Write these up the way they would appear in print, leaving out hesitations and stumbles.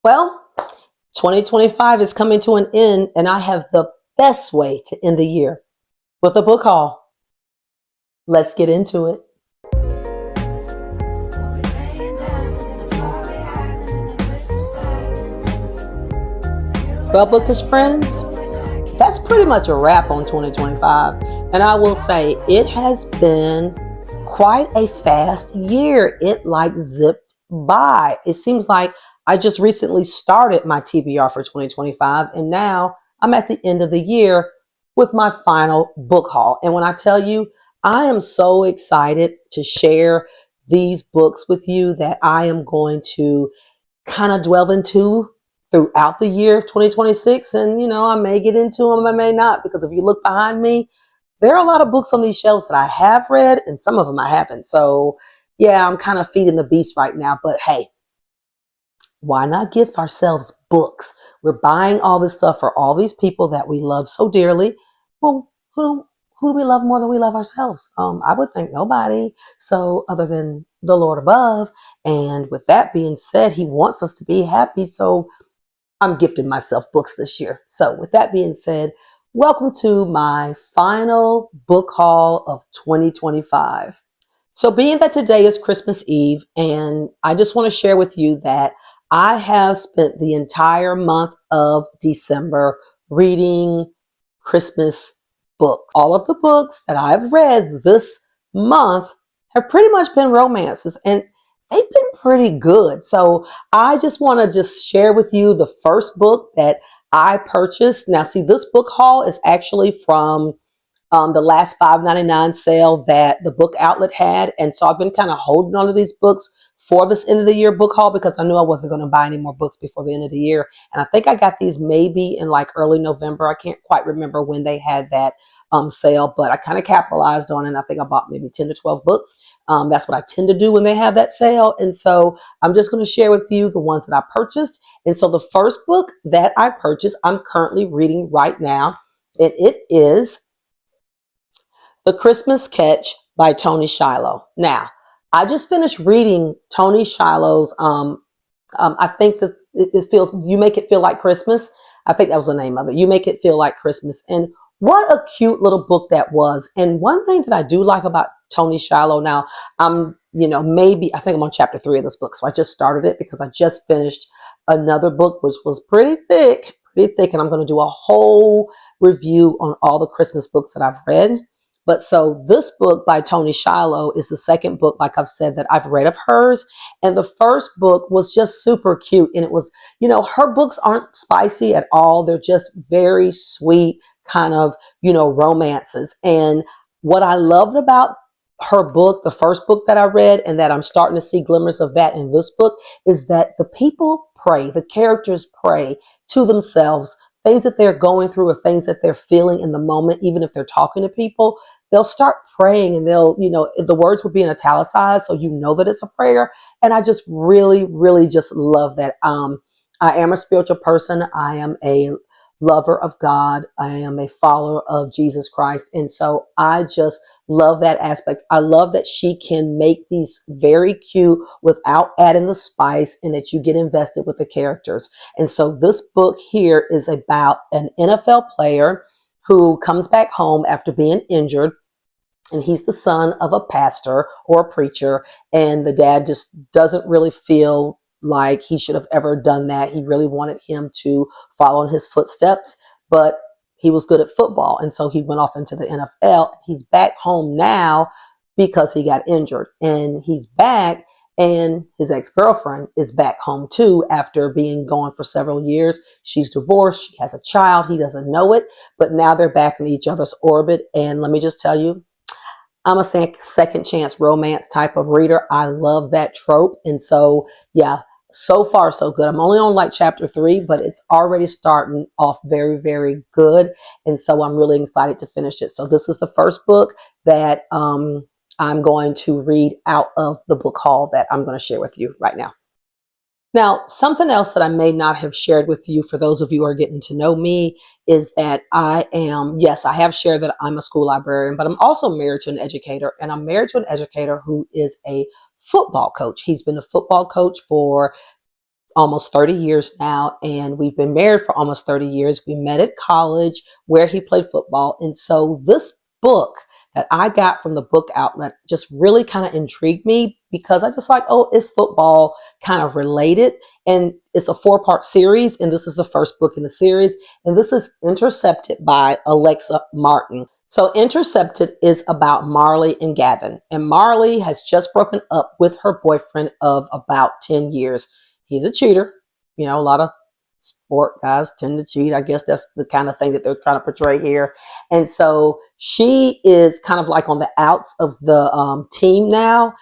Well, 2025 is coming to an end, and I have the best way to end the year with a book haul. Let's get into it. Well, bookish friends, that's pretty much a wrap on 2025. And I will say it has been quite a fast year. It like zipped by. It seems like I just recently started my TBR for 2025, and now I'm at the end of the year with my final book haul. And when I tell you, I am so excited to share these books with you that I am going to kind of delve into throughout the year of 2026. And, I may get into them, I may not, because if you look behind me, there are a lot of books on these shelves that I have read and some of them I haven't. So, yeah, I'm kind of feeding the beast right now. But hey, why not give ourselves books? We're buying all this stuff for all these people that we love so dearly. Well, who do we love more than we love ourselves? I would think nobody. So other than the Lord above. And with that being said, he wants us to be happy. So I'm gifting myself books this year. So with that being said, welcome to my final book haul of 2025. So being that today is Christmas Eve, and I just want to share with you that I have spent the entire month of December reading Christmas books. All of the books that I've read this month have pretty much been romances, and they've been pretty good. So I just want to just share with you the first book that I purchased. Now, see, this book haul is actually from the last $5.99 sale that the book outlet had. And so I've been kind of holding on to these books for this end of the year book haul because I knew I wasn't going to buy any more books before the end of the year. And I think I got these maybe in like early November. I can't quite remember when they had that sale, but I kind of capitalized on it. And I think I bought maybe 10 to 12 books. That's what I tend to do when they have that sale. And so I'm just going to share with you the ones that I purchased. And so the first book that I purchased, I'm currently reading right now. And it is The Christmas Catch by Tony Shiloh. Now, I just finished reading Tony Shiloh's, I think that it feels, You Make It Feel Like Christmas. I think that was the name of it. You Make It Feel Like Christmas. And what a cute little book that was. And one thing that I do like about Tony Shiloh now, maybe, I think I'm on chapter 3 of this book. So I just started it because I just finished another book, which was pretty thick. And I'm going to do a whole review on all the Christmas books that I've read. But so this book by Tony Shiloh is the second book, like I've said, that I've read of hers. And the first book was just super cute. And it was, her books aren't spicy at all. They're just very sweet kind of, romances. And what I loved about her book, the first book that I read, and that I'm starting to see glimmers of that in this book, is that the people pray, the characters pray to themselves, things that they're going through or things that they're feeling in the moment, even if they're talking to people, they'll start praying and they'll, the words will be in italicized, so you know that it's a prayer. And I just really, really just love that. I am a spiritual person. I am a lover of God. I am a follower of Jesus Christ. And so I just love that aspect. I love that she can make these very cute without adding the spice, and that you get invested with the characters. And so this book here is about an NFL player who comes back home after being injured. And he's the son of a pastor or a preacher. And the dad just doesn't really feel like he should have ever done that. He really wanted him to follow in his footsteps, but he was good at football. And so he went off into the NFL. He's back home now because he got injured. And he's back, and his ex-girlfriend is back home too after being gone for several years. She's divorced. She has a child. He doesn't know it, but now they're back in each other's orbit. And let me just tell you, I'm a second chance romance type of reader. I love that trope. And so, yeah, so far so good. I'm only on like chapter 3, but it's already starting off very, very good. And so I'm really excited to finish it. So this is the first book that I'm going to read out of the book haul that I'm going to share with you right now. Now, something else that I may not have shared with you, for those of you who are getting to know me, is that I have shared that I'm a school librarian, but I'm also married to an educator, and I'm married to an educator who is a football coach. He's been a football coach for almost 30 years now, and we've been married for almost 30 years. We met at college where he played football. And so this book that I got from the book outlet just really kind of intrigued me because I just like, oh, it's football kind of related. And it's a 4-part series, and this is the first book in the series. And this is Intercepted by Alexa Martin. So Intercepted is about Marley and Gavin. And Marley has just broken up with her boyfriend of about 10 years. He's a cheater. You know, a lot of sport guys tend to cheat. I guess that's the kind of thing that they're trying to portray here. And so she is kind of like on the outs of the team now,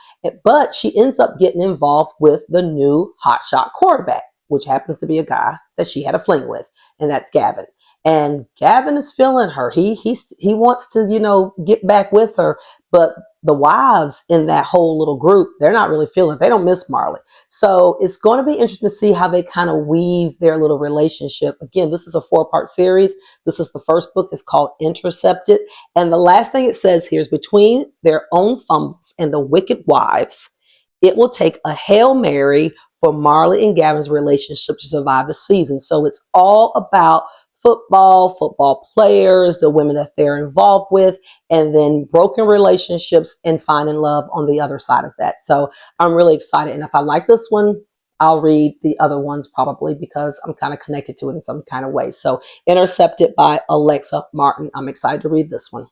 but she ends up getting involved with the new hotshot quarterback, which happens to be a guy that she had a fling with, and that's Gavin. And Gavin is feeling her. He wants to, you know, get back with her, but the wives in that whole little group, they're not really feeling it. They don't miss Marley. So it's going to be interesting to see how they kind of weave their little relationship. Again, this is a 4-part series. This is the first book. It's called Intercepted. And the last thing it says here is between their own fumbles and the wicked wives, it will take a Hail Mary for Marley and Gavin's relationship to survive the season. So it's all about football players, the women that they're involved with, and then broken relationships and finding love on the other side of that. So I'm really excited. And if I like this one, I'll read the other ones probably because I'm kind of connected to it in some kind of way. So Intercepted by Alexa Martin. I'm excited to read this one.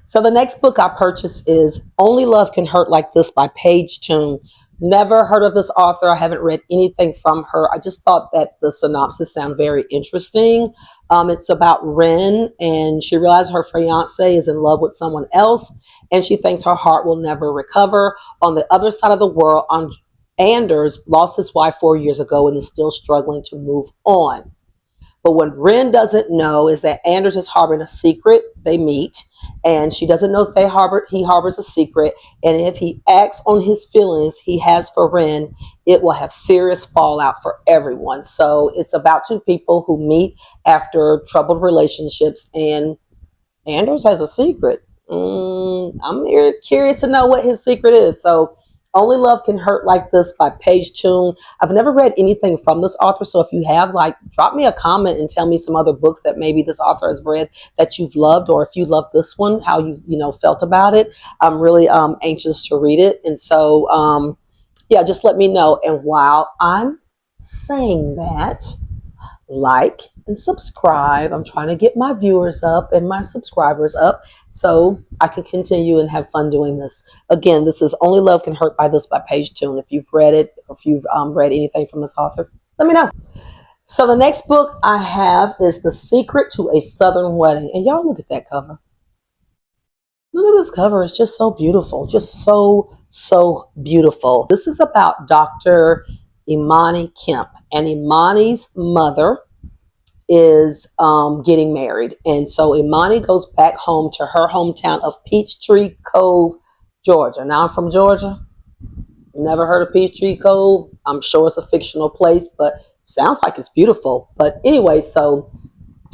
So the next book I purchased is Only Love Can Hurt Like This by Paige Toon. Never heard of this author. I haven't read anything from her. I just thought that the synopsis sounded very interesting. It's about Ren, and she realizes her fiance is in love with someone else, and she thinks her heart will never recover. On the other side of the world, Anders lost his wife 4 years ago and is still struggling to move on. But what Ren doesn't know is that Anders is harboring a secret. They meet, and she doesn't know if he harbors a secret. And if he acts on his feelings he has for Ren, it will have serious fallout for everyone. So it's about two people who meet after troubled relationships, and Anders has a secret. I'm curious to know what his secret is. So Only Love Can Hurt Like This by Paige Toon. I've never read anything from this author, so if you have, like, drop me a comment and tell me some other books that maybe this author has read that you've loved, or if you love this one, how you felt about it. I'm really anxious to read it, and so yeah, just let me know. And while I'm saying that, like and subscribe. I'm trying to get my viewers up and my subscribers up so I can continue and have fun doing this. Again, this is Only Love Can Hurt by Paige Toon. If you've read it, or if you've read anything from this author, let me know. So the next book I have is The Secret to a Southern Wedding. And y'all look at that cover. Look at this cover. It's just so beautiful. Just so, so beautiful. This is about Dr. Imani Kemp. And Imani's mother is getting married. And so Imani goes back home to her hometown of Peachtree Cove, Georgia. Now, I'm from Georgia. Never heard of Peachtree Cove. I'm sure it's a fictional place, but sounds like it's beautiful. But anyway, so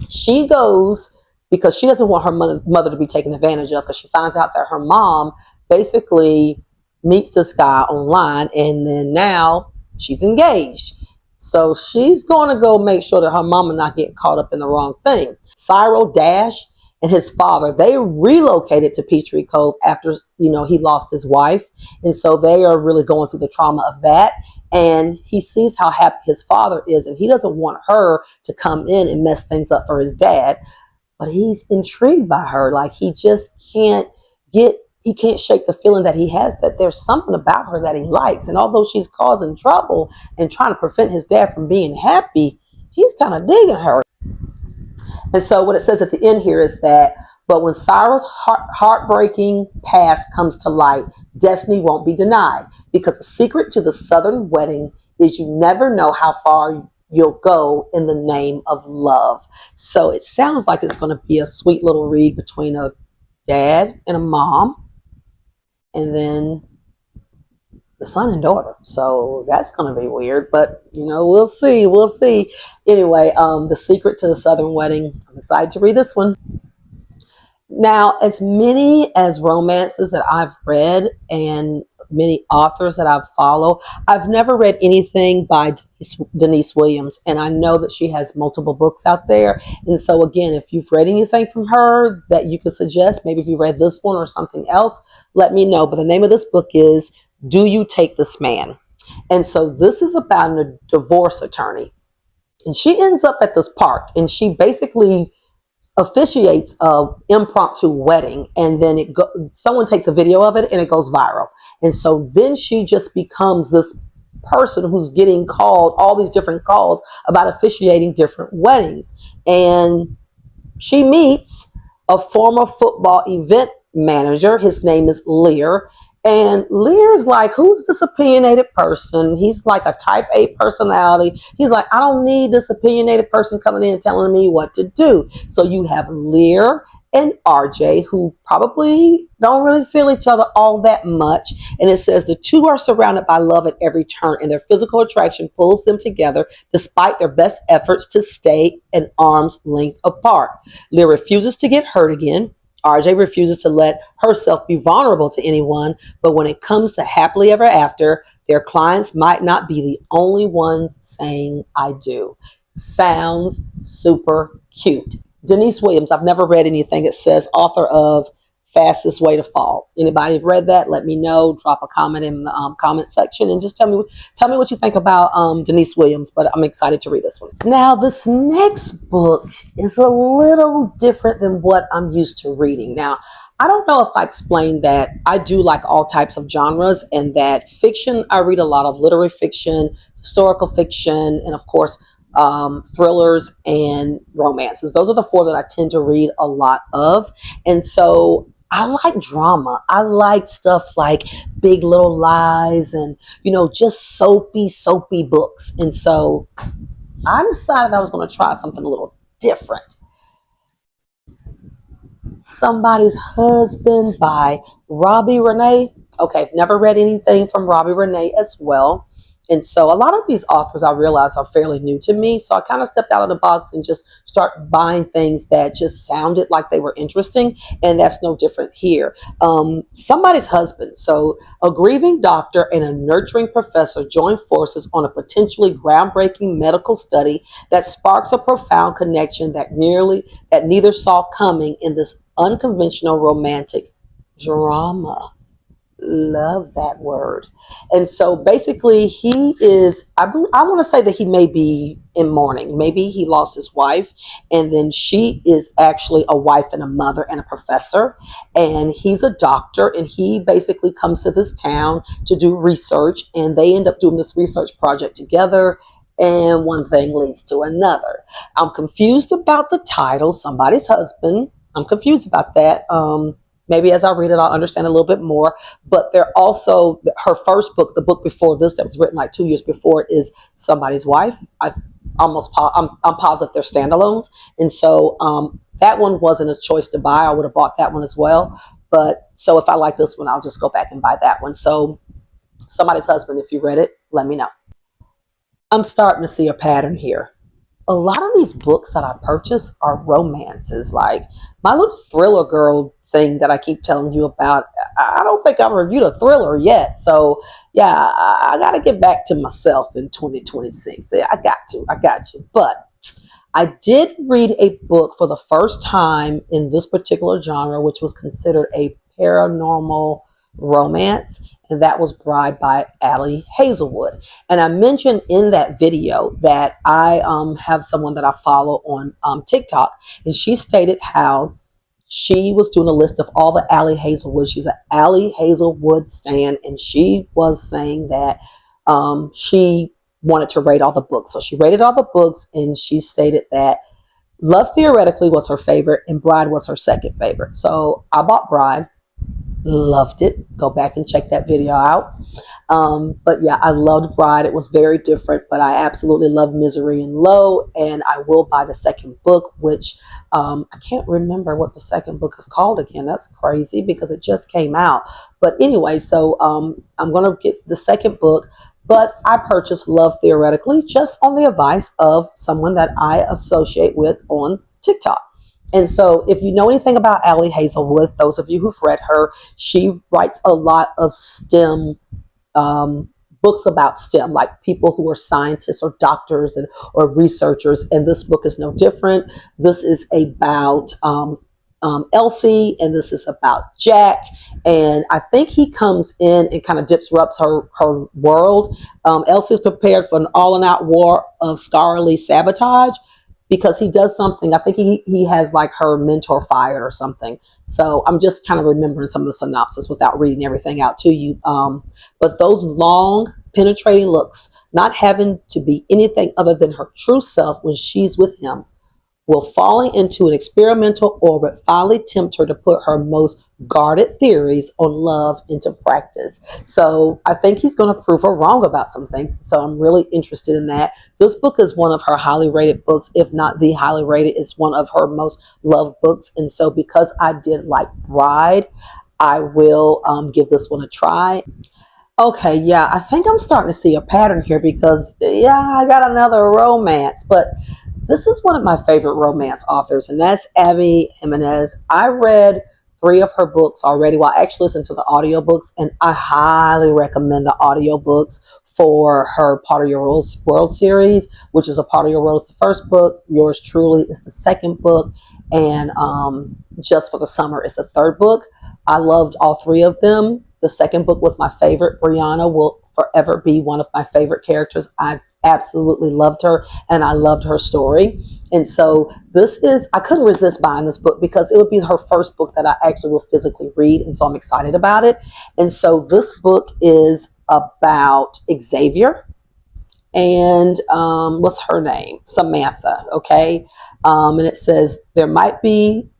she goes because she doesn't want her mother to be taken advantage of, because she finds out that her mom basically meets this guy online, and then now she's engaged. So she's going to go make sure that her mama not getting caught up in the wrong thing. Cyril Dash and his father, they relocated to Peachtree Cove after, he lost his wife. And so they are really going through the trauma of that. And he sees how happy his father is, and he doesn't want her to come in and mess things up for his dad. But he's intrigued by her. Like, he just can't shake the feeling that he has that there's something about her that he likes. And although she's causing trouble and trying to prevent his dad from being happy, he's kind of digging her. And so what it says at the end here is that, but when Cyril's heartbreaking past comes to light, destiny won't be denied, because the secret to the Southern wedding is you never know how far you'll go in the name of love. So it sounds like it's going to be a sweet little read between a dad and a mom, and then the son and daughter. So that's going to be weird, but we'll see. Anyway, The Secret to the Southern Wedding. I'm excited to read this one. Now, as many as romances that I've read, and many authors that I follow. I've never read anything by Denise Williams, and I know that she has multiple books out there. And so again, if you've read anything from her that you could suggest, maybe if you read this one or something else, let me know. But the name of this book is Do You Take This Man? And so this is about a divorce attorney. And she ends up at this park, and she basically officiates a impromptu wedding, and then someone takes a video of it and it goes viral. And so then she just becomes this person who's getting called all these different calls about officiating different weddings. And she meets a former football event manager. His name is Lear. And Lear's like, who's this opinionated person? He's like a type A personality. He's like, I don't need this opinionated person coming in and telling me what to do. So you have Lear and RJ, who probably don't really feel each other all that much. And it says the two are surrounded by love at every turn, and their physical attraction pulls them together despite their best efforts to stay an arm's length apart. Lear refuses to get hurt again. RJ refuses to let herself be vulnerable to anyone, but when it comes to happily ever after, their clients might not be the only ones saying I do. Sounds super cute. Denise Williams, I've never read anything. It says author of Fastest Way to Fall. Anybody have read that? Let me know. Drop a comment in the comment section and just tell me what you think about Denise Williams. But I'm excited to read this one. Now, this next book is a little different than what I'm used to reading. Now, I don't know if I explained that I do like all types of genres, and that fiction, I read a lot of literary fiction, historical fiction, and of course, thrillers and romances. Those are the four that I tend to read a lot of. And so I like drama. I like stuff like Big Little Lies and, just soapy books. And so I decided I was going to try something a little different. Somebody's Husband by Robbie Renee. Okay, I've never read anything from Robbie Renee as well. And so a lot of these authors I realize are fairly new to me. So I kind of stepped out of the box and just start buying things that just sounded like they were interesting. And that's no different here. Somebody's Husband. So a grieving doctor and a nurturing professor join forces on a potentially groundbreaking medical study that sparks a profound connection that neither saw coming in this unconventional romantic drama. Love that word. And so basically he is, I want to say that he may be in mourning. Maybe he lost his wife, and then she is actually a wife and a mother and a professor, and he's a doctor, and he basically comes to this town to do research, and they end up doing this research project together, and one thing leads to another. I'm confused about the title, Somebody's Husband. I'm confused about that. Maybe as I read it, I'll understand a little bit more. But they're also, her first book, the book before this that was written like 2 years before, is Somebody's Wife. I'm positive they're standalones. And so that one wasn't a choice to buy. I would have bought that one as well. But so if I like this one, I'll just go back and buy that one. So Somebody's Husband, if you read it, let me know. I'm starting to see a pattern here. A lot of these books that I purchase are romances. Like my little thriller girl thing that I keep telling you about, I don't think I've reviewed a thriller yet. So yeah, I got to get back to myself in 2026. I got to. But I did read a book for the first time in this particular genre, which was considered a paranormal romance, and that was Bride by Ali Hazelwood. And I mentioned in that video that I have someone that I follow on TikTok, and she stated how she was doing a list of all the Ali Hazelwood. She's an Ali Hazelwood stan, and she was saying that she wanted to rate all the books. So she rated all the books, and she stated that Love Theoretically was her favorite, and Bride was her second favorite. So I bought Bride. Loved it. Go back and check that video out. But yeah, I loved Bride. It was very different, but I absolutely love Misery and Low, and I will buy the second book, which I can't remember what the second book is called again. That's crazy because it just came out. But anyway, so I'm going to get the second book, but I purchased Love Theoretically just on the advice of someone that I associate with on TikTok. And so, if you know anything about Allie Hazelwood, those of you who've read her, she writes a lot of STEM um, books about STEM, like people who are scientists or doctors and or researchers. And this book is no different. This is about Elsie, and this is about Jack. And I think he comes in and kind of disrupts her world. Elsie is prepared for an all-out war of scholarly sabotage because he does something. I think he has like her mentor fired or something. So I'm just kind of remembering some of the synopsis without reading everything out to you. But those long, penetrating looks, not having to be anything other than her true self when she's with him, will falling into an experimental orbit finally tempt her to put her most guarded theories on love into practice. So I think he's going to prove her wrong about some things. So I'm really interested in that. This book is one of her highly rated books, if not the highly rated. It's one of her most loved books. And so because I did like Bride, I will give this one a try. Okay, yeah, I think I'm starting to see a pattern here because, yeah, I got another romance, but this is one of my favorite romance authors, and that's Abby Jimenez. I read 3 of her books already. Well, I actually listened to the audiobooks, and I highly recommend the audiobooks for her Part of Your World series, which is A Part of Your World is the first book, Yours Truly is the second book, and Just for the Summer is the third book. I loved all 3 of them. The second book was my favorite. Brianna will forever be one of my favorite characters. I absolutely loved her, and I loved her story. And so I couldn't resist buying this book because it would be her first book that I actually will physically read. And so I'm excited about it. And so this book is about Xavier and what's her name? Samantha. Okay. And it says there might be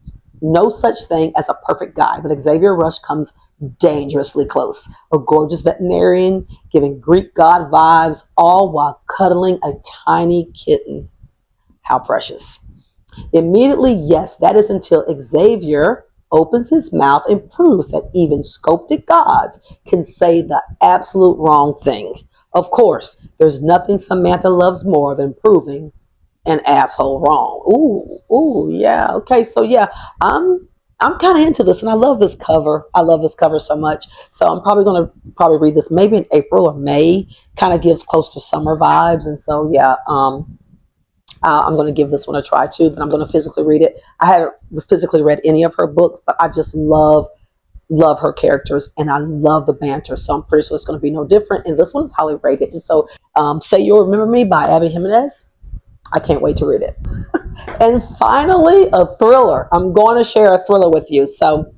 no such thing as a perfect guy, but Xavier Rush comes dangerously close. A gorgeous veterinarian giving Greek god vibes, all while cuddling a tiny kitten. How precious. Immediately, yes, that is until Xavier opens his mouth and proves that even sculpted gods can say the absolute wrong thing. Of course, there's nothing Samantha loves more than proving an asshole wrong. Ooh, yeah. Okay, so yeah, I'm kind of into this, and I love this cover. I love this cover so much. So I'm probably going to read this maybe in April or May. Kind of gives close to summer vibes, and so yeah, I'm going to give this one a try too. But I'm going to physically read it. I haven't physically read any of her books, but I just love her characters, and I love the banter. So I'm pretty sure it's going to be no different. And this one's highly rated. And so, Say You'll Remember Me by Abby Jimenez. I can't wait to read it. And finally, a thriller. I'm going to share a thriller with you. So,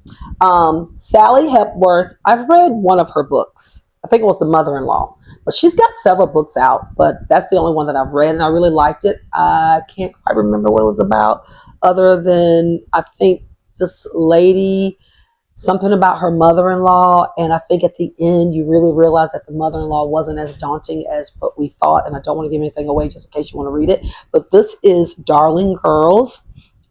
Sally Hepworth, I've read one of her books. I think it was The Mother-in-Law. But she's got several books out, but that's the only one that I've read, and I really liked it. I can't quite remember what it was about, other than I think this lady, something about her mother-in-law, and I think at the end you really realize that the mother-in-law wasn't as daunting as what we thought, and I don't want to give anything away just in case you want to read it. But this is Darling Girls,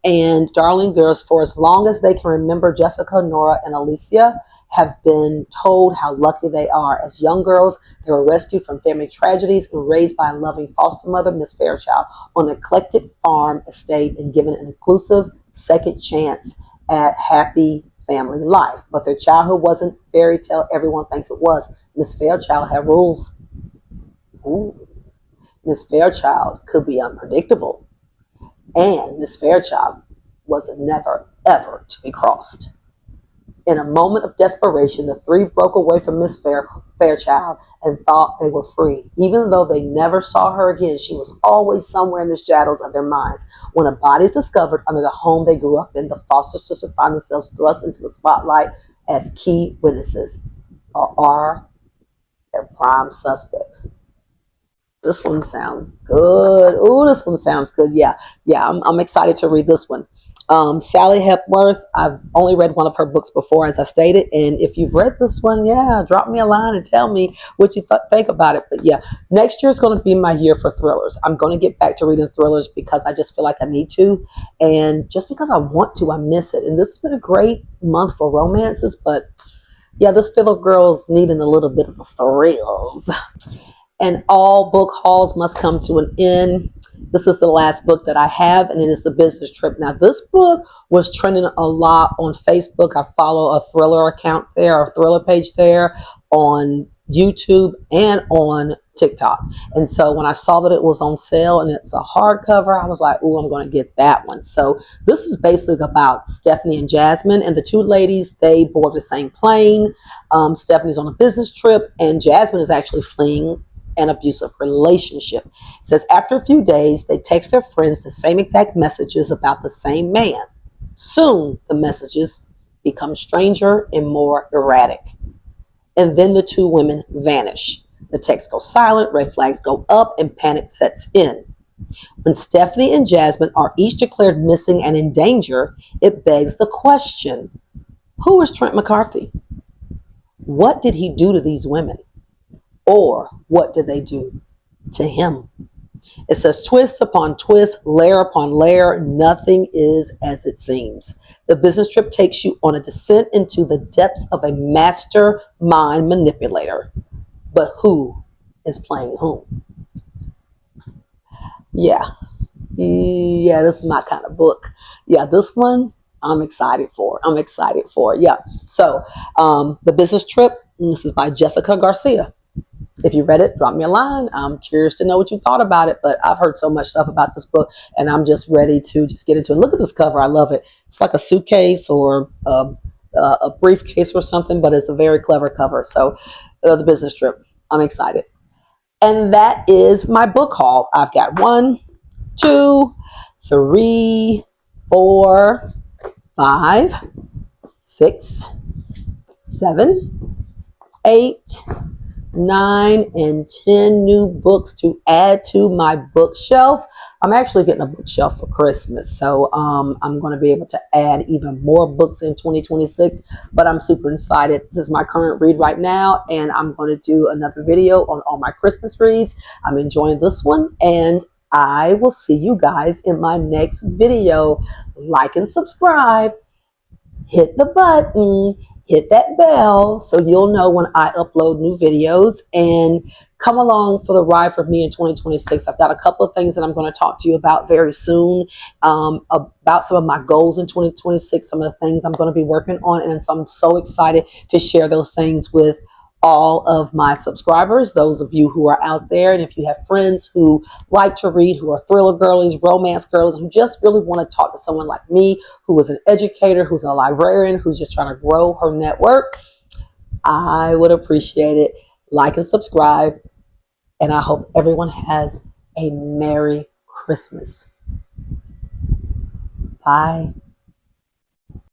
and Darling Girls, for as long as they can remember, Jessica, Nora, and Alicia have been told how lucky they are. As young girls, they were rescued from family tragedies and raised by a loving foster mother, Miss Fairchild, on an eclectic farm estate and given an inclusive second chance at happy family life. But their childhood wasn't fairy tale everyone thinks it was. Miss Fairchild had rules. Ooh. Miss Fairchild could be unpredictable. And Miss Fairchild was never, ever to be crossed. In a moment of desperation, the 3 broke away from Miss Fairchild and thought they were free. Even though they never saw her again, she was always somewhere in the shadows of their minds. When a body is discovered under the home they grew up in, the foster sisters find themselves thrust into the spotlight as key witnesses, or are their prime suspects. This one sounds good. Ooh, this one sounds good. Yeah, I'm excited to read this one. Sally Hepworth, I've only read one of her books before, as I stated, and if you've read this one, yeah, drop me a line and tell me what you think about it. But yeah, next year is going to be my year for thrillers. I'm going to get back to reading thrillers because I just feel like I need to, and just because I want to, I miss it. And this has been a great month for romances, but yeah, this Thriller Girl's needing a little bit of the thrills. And all book hauls must come to an end. This is the last book that I have, and it is The Business Trip. Now, this book was trending a lot on Facebook. I follow a thriller account there, a thriller page there, on YouTube and on TikTok. And so when I saw that it was on sale and it's a hardcover, I was like, oh, I'm going to get that one. So this is basically about Stephanie and Jasmine, and the two ladies, they board the same plane. Stephanie's on a business trip, and Jasmine is actually fleeing an abusive relationship. It says after a few days, they text their friends the same exact messages about the same man. Soon, the messages become stranger and more erratic. And then the two women vanish. The text goes silent, red flags go up, and panic sets in. When Stephanie and Jasmine are each declared missing and in danger, it begs the question, who is Trent McCarthy? What did he do to these women? Or what did they do to him? It says twist upon twist, layer upon layer, nothing is as it seems. The business trip takes you on a descent into the depths of a mastermind manipulator. But who is playing whom? Yeah, this is my kind of book. Yeah, this one I'm excited for. Yeah. So The Business Trip, this is by Jessica Garcia. If you read it, drop me a line. I'm curious to know what you thought about it, but I've heard so much stuff about this book, and I'm just ready to just get into it. Look at this cover. I love it. It's like a suitcase or a briefcase or something, but it's a very clever cover. So The Business Trip, I'm excited. And that is my book haul. I've got 1, 2, 3, 4, 5, 6, 7, 8, 9, and 10 new books to add to my bookshelf. I'm actually getting a bookshelf for Christmas, so I'm going to be able to add even more books in 2026, but I'm super excited. This is my current read right now, and I'm going to do another video on all my Christmas reads. I'm enjoying this one, and I will see you guys in my next video. Like and subscribe. Hit the button, hit that bell so you'll know when I upload new videos, and come along for the ride for me in 2026. I've got a couple of things that I'm going to talk to you about very soon, about some of my goals in 2026, some of the things I'm going to be working on, and so I'm so excited to share those things with all of my subscribers, those of you who are out there. And if you have friends who like to read, who are thriller girlies, romance girls, who just really want to talk to someone like me, who is an educator, who's a librarian, who's just trying to grow her network, I would appreciate it. Like and subscribe. And I hope everyone has a Merry Christmas. Bye.